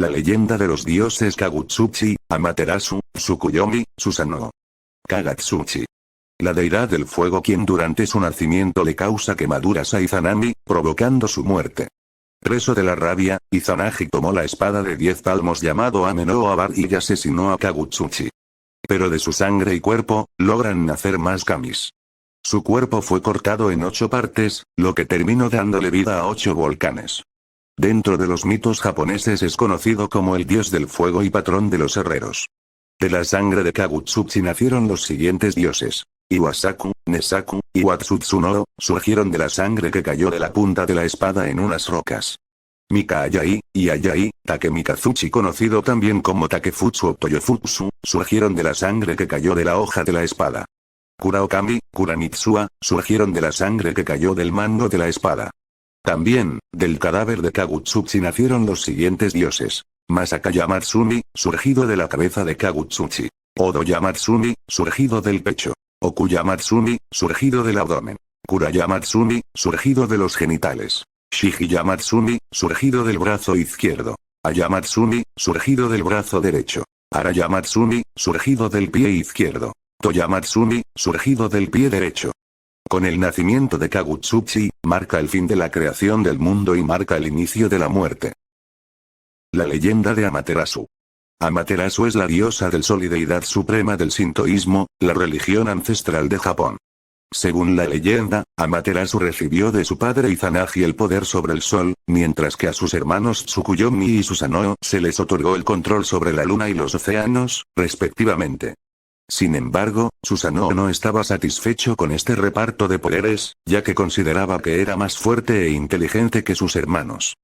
La leyenda de los dioses Kagutsuchi, Amaterasu, Tsukuyomi, Susanoo. Kagatsuchi. La deidad del fuego quien durante su nacimiento le causa quemaduras a Izanami, provocando su muerte. Preso de la rabia, Izanagi tomó la espada de 10 palmos llamado Ame no Abar y asesinó a Kagutsuchi. Pero de su sangre y cuerpo, logran nacer más kamis. Su cuerpo fue cortado en 8 partes, lo que terminó dándole vida a 8 volcanes. Dentro de los mitos japoneses es conocido como el dios del fuego y patrón de los herreros. De la sangre de Kagutsuchi nacieron los siguientes dioses. Iwasaku, Nesaku, y Watsutsuno, surgieron de la sangre que cayó de la punta de la espada en unas rocas. Mika Ayai, y Ayai, Takemikazuchi conocido también como Takefutsu o Toyofutsu, surgieron de la sangre que cayó de la hoja de la espada. Kuraokami, Kuranitsua, surgieron de la sangre que cayó del mango de la espada. También, del cadáver de Kagutsuchi nacieron los siguientes dioses. Masakaya Matsumi, surgido de la cabeza de Kagutsuchi. Odoya Matsumi, surgido del pecho. Okuya Matsumi, surgido del abdomen. Kuraya Matsumi, surgido de los genitales. Shigiya Matsumi, surgido del brazo izquierdo. Aya Matsumi, surgido del brazo derecho. Araya Matsumi, surgido del pie izquierdo. Toya Matsumi, surgido del pie derecho. Con el nacimiento de Kagutsuchi, marca el fin de la creación del mundo y marca el inicio de la muerte. La leyenda de Amaterasu. Amaterasu es la diosa del sol y deidad suprema del sintoísmo, la religión ancestral de Japón. Según la leyenda, Amaterasu recibió de su padre Izanagi el poder sobre el sol, mientras que a sus hermanos Tsukuyomi y Susanoo se les otorgó el control sobre la luna y los océanos, respectivamente. Sin embargo, Susanoo no estaba satisfecho con este reparto de poderes, ya que consideraba que era más fuerte e inteligente que sus hermanos.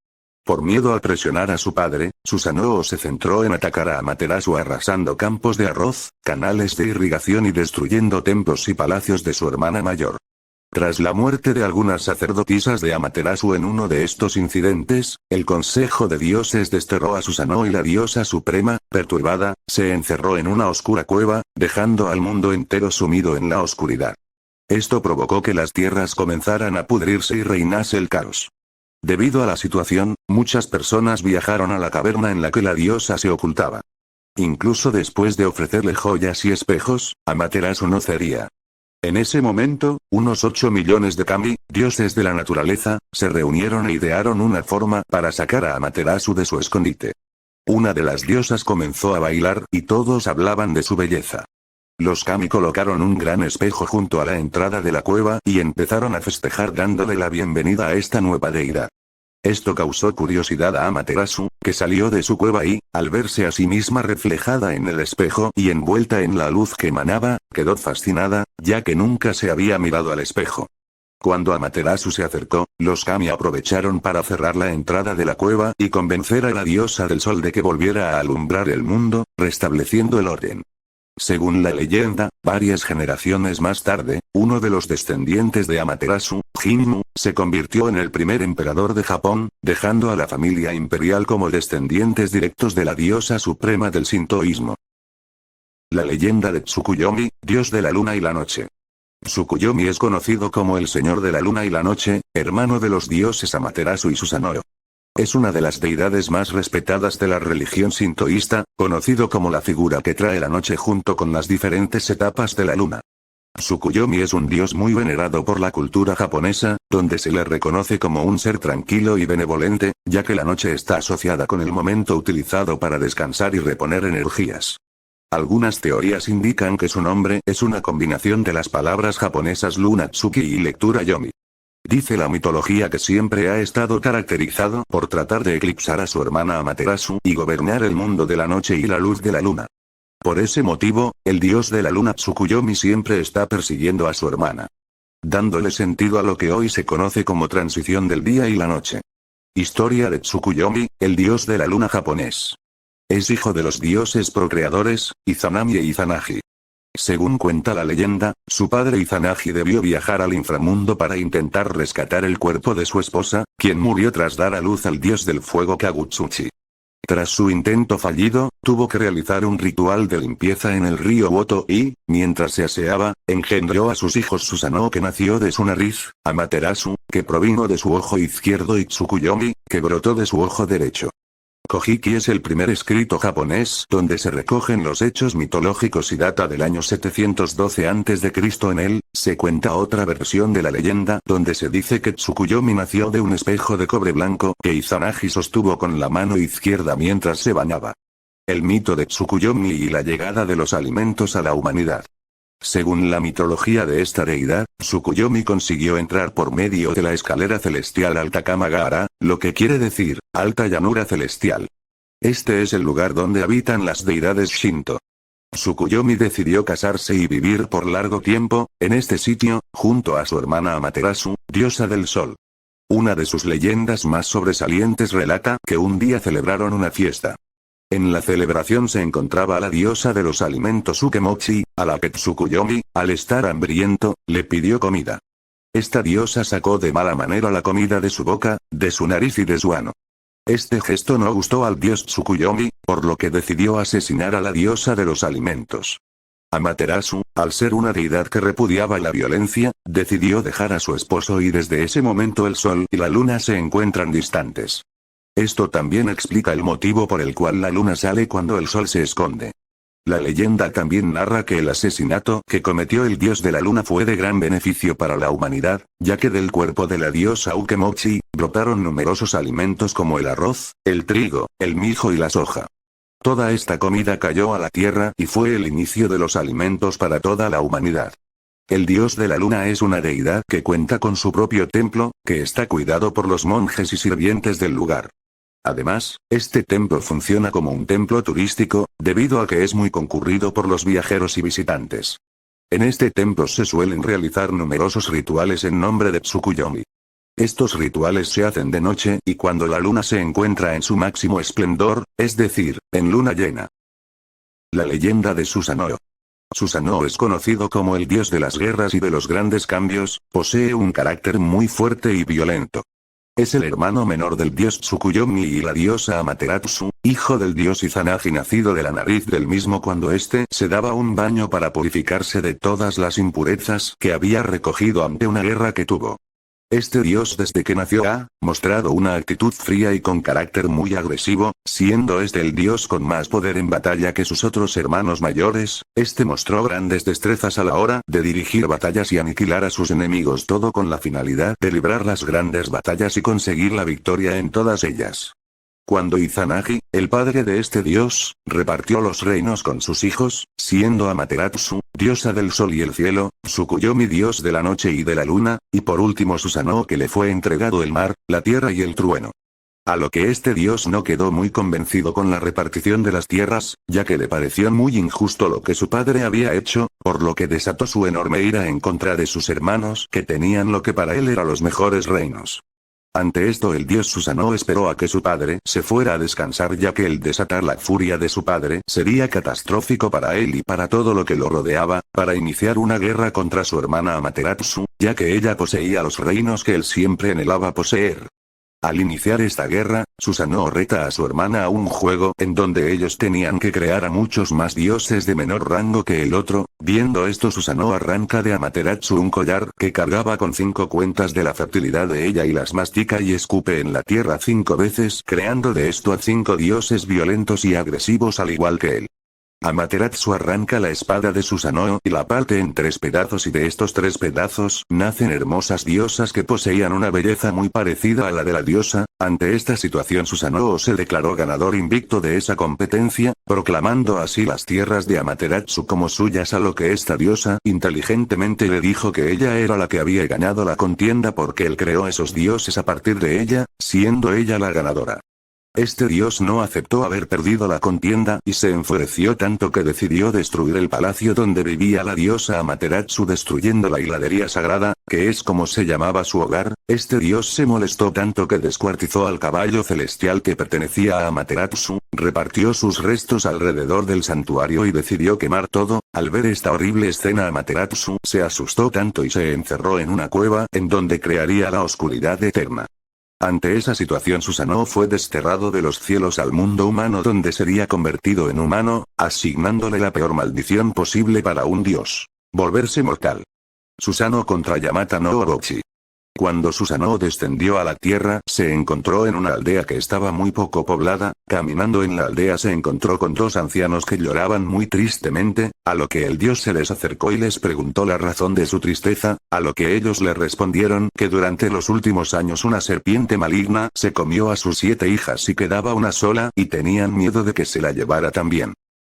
Por miedo a presionar a su padre, Susanoo se centró en atacar a Amaterasu arrasando campos de arroz, canales de irrigación y destruyendo templos y palacios de su hermana mayor. Tras la muerte de algunas sacerdotisas de Amaterasu en uno de estos incidentes, el Consejo de Dioses desterró a Susanoo y la diosa suprema, perturbada, se encerró en una oscura cueva, dejando al mundo entero sumido en la oscuridad. Esto provocó que las tierras comenzaran a pudrirse y reinase el caos. Debido a la situación, muchas personas viajaron a la caverna en la que la diosa se ocultaba. Incluso después de ofrecerle joyas y espejos, Amaterasu no cedía. En ese momento, unos 8 millones de kami, dioses de la naturaleza, se reunieron e idearon una forma para sacar a Amaterasu de su escondite. Una de las diosas comenzó a bailar y todos hablaban de su belleza. Los kami colocaron un gran espejo junto a la entrada de la cueva y empezaron a festejar dándole la bienvenida a esta nueva deidad. Esto causó curiosidad a Amaterasu, que salió de su cueva y, al verse a sí misma reflejada en el espejo y envuelta en la luz que emanaba, quedó fascinada, ya que nunca se había mirado al espejo. Cuando Amaterasu se acercó, los kami aprovecharon para cerrar la entrada de la cueva y convencer a la diosa del sol de que volviera a alumbrar el mundo, restableciendo el orden. Según la leyenda, varias generaciones más tarde, uno de los descendientes de Amaterasu, Jimmu, se convirtió en el primer emperador de Japón, dejando a la familia imperial como descendientes directos de la diosa suprema del sintoísmo. La leyenda de Tsukuyomi, dios de la luna y la noche. Tsukuyomi es conocido como el señor de la luna y la noche, hermano de los dioses Amaterasu y Susanoo. Es una de las deidades más respetadas de la religión sintoísta, conocido como la figura que trae la noche junto con las diferentes etapas de la luna. Tsukuyomi es un dios muy venerado por la cultura japonesa, donde se le reconoce como un ser tranquilo y benevolente, ya que la noche está asociada con el momento utilizado para descansar y reponer energías. Algunas teorías indican que su nombre es una combinación de las palabras japonesas luna tsuki y lectura yomi. Dice la mitología que siempre ha estado caracterizado por tratar de eclipsar a su hermana Amaterasu y gobernar el mundo de la noche y la luz de la luna. Por ese motivo, el dios de la luna Tsukuyomi siempre está persiguiendo a su hermana, dándole sentido a lo que hoy se conoce como transición del día y la noche. Historia de Tsukuyomi, el dios de la luna japonés. Es hijo de los dioses procreadores, Izanami e Izanagi. Según cuenta la leyenda, su padre Izanagi debió viajar al inframundo para intentar rescatar el cuerpo de su esposa, quien murió tras dar a luz al dios del fuego Kagutsuchi. Tras su intento fallido, tuvo que realizar un ritual de limpieza en el río Woto y, mientras se aseaba, engendró a sus hijos Susanoo que nació de su nariz, Amaterasu, que provino de su ojo izquierdo y Tsukuyomi, que brotó de su ojo derecho. Kojiki es el primer escrito japonés donde se recogen los hechos mitológicos y data del año 712 a.C. En él, se cuenta otra versión de la leyenda donde se dice que Tsukuyomi nació de un espejo de cobre blanco que Izanagi sostuvo con la mano izquierda mientras se bañaba. El mito de Tsukuyomi y la llegada de los alimentos a la humanidad. Según la mitología de esta deidad, Tsukuyomi consiguió entrar por medio de la escalera celestial al Takamagahara, lo que quiere decir, alta llanura celestial. Este es el lugar donde habitan las deidades Shinto. Tsukuyomi decidió casarse y vivir por largo tiempo, en este sitio, junto a su hermana Amaterasu, diosa del sol. Una de sus leyendas más sobresalientes relata que un día celebraron una fiesta. En la celebración se encontraba la diosa de los alimentos Ukemochi, a la que Tsukuyomi, al estar hambriento, le pidió comida. Esta diosa sacó de mala manera la comida de su boca, de su nariz y de su ano. Este gesto no gustó al dios Tsukuyomi, por lo que decidió asesinar a la diosa de los alimentos. Amaterasu, al ser una deidad que repudiaba la violencia, decidió dejar a su esposo y desde ese momento el sol y la luna se encuentran distantes. Esto también explica el motivo por el cual la luna sale cuando el sol se esconde. La leyenda también narra que el asesinato que cometió el dios de la luna fue de gran beneficio para la humanidad, ya que del cuerpo de la diosa Ukemochi, brotaron numerosos alimentos como el arroz, el trigo, el mijo y la soja. Toda esta comida cayó a la tierra y fue el inicio de los alimentos para toda la humanidad. El dios de la luna es una deidad que cuenta con su propio templo, que está cuidado por los monjes y sirvientes del lugar. Además, este templo funciona como un templo turístico, debido a que es muy concurrido por los viajeros y visitantes. En este templo se suelen realizar numerosos rituales en nombre de Tsukuyomi. Estos rituales se hacen de noche y cuando la luna se encuentra en su máximo esplendor, es decir, en luna llena. La leyenda de Susanoo. Susanoo es conocido como el dios de las guerras y de los grandes cambios, posee un carácter muy fuerte y violento. Es el hermano menor del dios Tsukuyomi y la diosa Amaterasu, hijo del dios Izanagi nacido de la nariz del mismo cuando éste se daba un baño para purificarse de todas las impurezas que había recogido ante una guerra que tuvo. Este dios desde que nació ha mostrado una actitud fría y con carácter muy agresivo, siendo este el dios con más poder en batalla que sus otros hermanos mayores. Este mostró grandes destrezas a la hora de dirigir batallas y aniquilar a sus enemigos, todo con la finalidad de librar las grandes batallas y conseguir la victoria en todas ellas. Cuando Izanagi, el padre de este dios, repartió los reinos con sus hijos, siendo Amaterasu, diosa del sol y el cielo, Tsukuyomi dios de la noche y de la luna, y por último Susanoo que le fue entregado el mar, la tierra y el trueno. A lo que este dios no quedó muy convencido con la repartición de las tierras, ya que le pareció muy injusto lo que su padre había hecho, por lo que desató su enorme ira en contra de sus hermanos que tenían lo que para él eran los mejores reinos. Ante esto el dios Susanoo esperó a que su padre se fuera a descansar, ya que el desatar la furia de su padre sería catastrófico para él y para todo lo que lo rodeaba, para iniciar una guerra contra su hermana Amaterasu, ya que ella poseía los reinos que él siempre anhelaba poseer. Al iniciar esta guerra, Susanoo reta a su hermana a un juego en donde ellos tenían que crear a muchos más dioses de menor rango que el otro. Viendo esto, Susanoo arranca de Amaterasu un collar que cargaba con 5 cuentas de la fertilidad de ella y las mastica y escupe en la tierra 5 veces, creando de esto a 5 dioses violentos y agresivos al igual que él. Amaterasu arranca la espada de Susanoo y la parte en 3 pedazos, y de estos 3 pedazos nacen hermosas diosas que poseían una belleza muy parecida a la de la diosa. Ante esta situación Susanoo se declaró ganador invicto de esa competencia, proclamando así las tierras de Amaterasu como suyas, a lo que esta diosa inteligentemente le dijo que ella era la que había ganado la contienda porque él creó esos dioses a partir de ella, siendo ella la ganadora. Este dios no aceptó haber perdido la contienda y se enfureció tanto que decidió destruir el palacio donde vivía la diosa Amaterasu, destruyendo la hiladería sagrada, que es como se llamaba su hogar. Este dios se molestó tanto que descuartizó al caballo celestial que pertenecía a Amaterasu, repartió sus restos alrededor del santuario y decidió quemar todo. Al ver esta horrible escena, Amaterasu se asustó tanto y se encerró en una cueva en donde crearía la oscuridad eterna. Ante esa situación Susanoo fue desterrado de los cielos al mundo humano, donde sería convertido en humano, asignándole la peor maldición posible para un dios: volverse mortal. Susanoo contra Yamata no Orochi. Cuando Susanoo descendió a la tierra, se encontró en una aldea que estaba muy poco poblada. Caminando en la aldea se encontró con dos ancianos que lloraban muy tristemente, a lo que el dios se les acercó y les preguntó la razón de su tristeza, a lo que ellos le respondieron que durante los últimos años una serpiente maligna se comió a sus 7 hijas y quedaba una sola, y tenían miedo de que se la llevara también.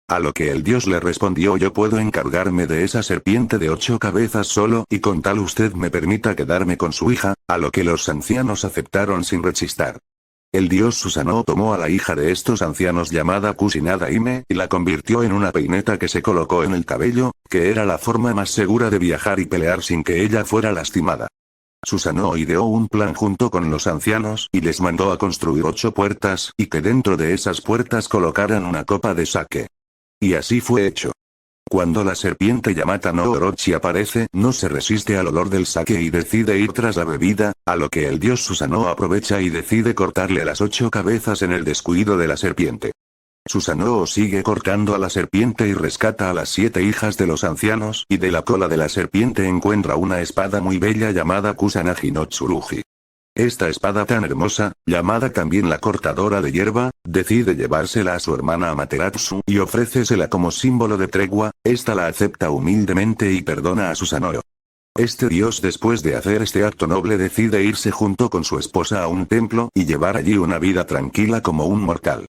A lo que el dios le respondió: yo puedo encargarme de esa serpiente de 8 cabezas solo, y con tal usted me permita quedarme con su hija, a lo que los ancianos aceptaron sin rechistar. El dios Susanoo tomó a la hija de estos ancianos llamada Kusinada Hime, y la convirtió en una peineta que se colocó en el cabello, que era la forma más segura de viajar y pelear sin que ella fuera lastimada. Susanoo ideó un plan junto con los ancianos y les mandó a construir 8 puertas, y que dentro de esas puertas colocaran una copa de sake. Y así fue hecho. Cuando la serpiente Yamata no Orochi aparece, no se resiste al olor del sake y decide ir tras la bebida, a lo que el dios Susanoo aprovecha y decide cortarle las 8 cabezas en el descuido de la serpiente. Susanoo sigue cortando a la serpiente y rescata a las 7 hijas de los ancianos, y de la cola de la serpiente encuentra una espada muy bella llamada Kusanagi no Tsurugi. Esta espada tan hermosa, llamada también la cortadora de hierba, decide llevársela a su hermana Amaterasu y ofrécesela como símbolo de tregua. Esta la acepta humildemente y perdona a Susanoo. Este dios, después de hacer este acto noble, decide irse junto con su esposa a un templo y llevar allí una vida tranquila como un mortal.